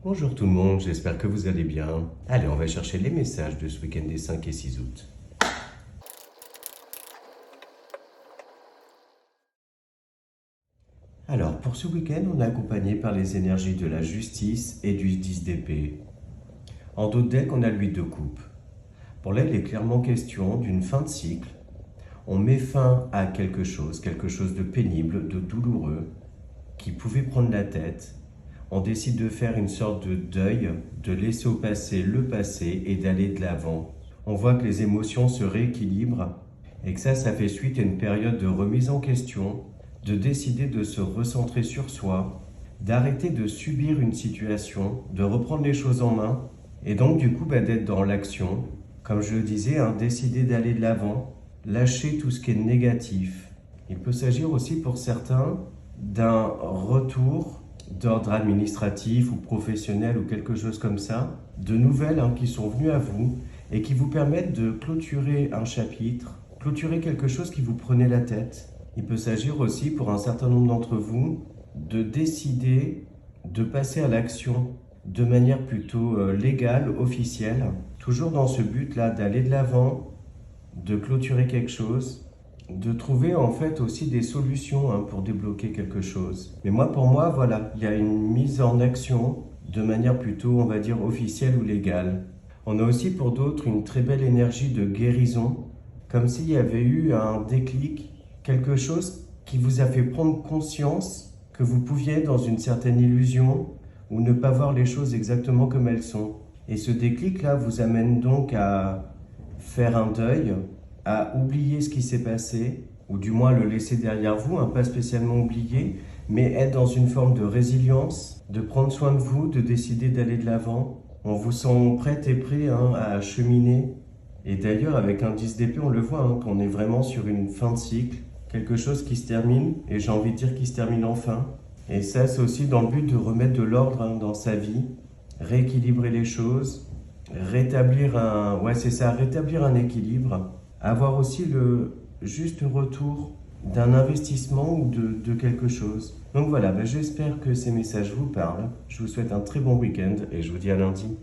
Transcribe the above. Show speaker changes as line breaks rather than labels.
Bonjour tout le monde, j'espère que vous allez bien. Allez, on va chercher les messages de ce week-end des 5 et 6 août. Alors, pour ce week-end, on est accompagné par les énergies de la justice et du 10 d'épée. En dos de deck, on a le 8 de coupe. Pour là, il est clairement question d'une fin de cycle. On met fin à quelque chose de pénible, de douloureux, qui pouvait prendre la tête. On décide de faire une sorte de deuil, de laisser au passé le passé et d'aller de l'avant. On voit que les émotions se rééquilibrent et que ça fait suite à une période de remise en question, de décider de se recentrer sur soi, d'arrêter de subir une situation, de reprendre les choses en main et donc du coup d'être dans l'action. Comme je le disais, décider d'aller de l'avant, lâcher tout ce qui est négatif. Il peut s'agir aussi pour certains d'un retour d'ordre administratif ou professionnel ou quelque chose comme ça, de nouvelles qui sont venues à vous et qui vous permettent de clôturer un chapitre, clôturer quelque chose qui vous prenait la tête. Il peut s'agir aussi pour un certain nombre d'entre vous de décider de passer à l'action de manière plutôt légale, officielle, toujours dans ce but-là d'aller de l'avant, de clôturer quelque chose, de trouver en fait aussi des solutions pour débloquer quelque chose. Mais pour moi, voilà, il y a une mise en action de manière plutôt, on va dire, officielle ou légale. On a aussi pour d'autres une très belle énergie de guérison, comme s'il y avait eu un déclic, quelque chose qui vous a fait prendre conscience que vous pouviez être dans une certaine illusion ou ne pas voir les choses exactement comme elles sont. Et ce déclic-là vous amène donc à faire un deuil, à oublier ce qui s'est passé, ou du moins le laisser derrière vous, pas spécialement oublier, mais être dans une forme de résilience, de prendre soin de vous, de décider d'aller de l'avant. On vous sent prête et prêt à cheminer. Et d'ailleurs, avec un 10 d'épée, on le voit, qu'on est vraiment sur une fin de cycle, quelque chose qui se termine, et j'ai envie de dire qui se termine enfin. Et ça, c'est aussi dans le but de remettre de l'ordre dans sa vie, rééquilibrer les choses, rétablir rétablir un équilibre, avoir aussi le juste retour d'un investissement ou de quelque chose. Donc voilà, j'espère que ces messages vous parlent. Je vous souhaite un très bon week-end et je vous dis à lundi.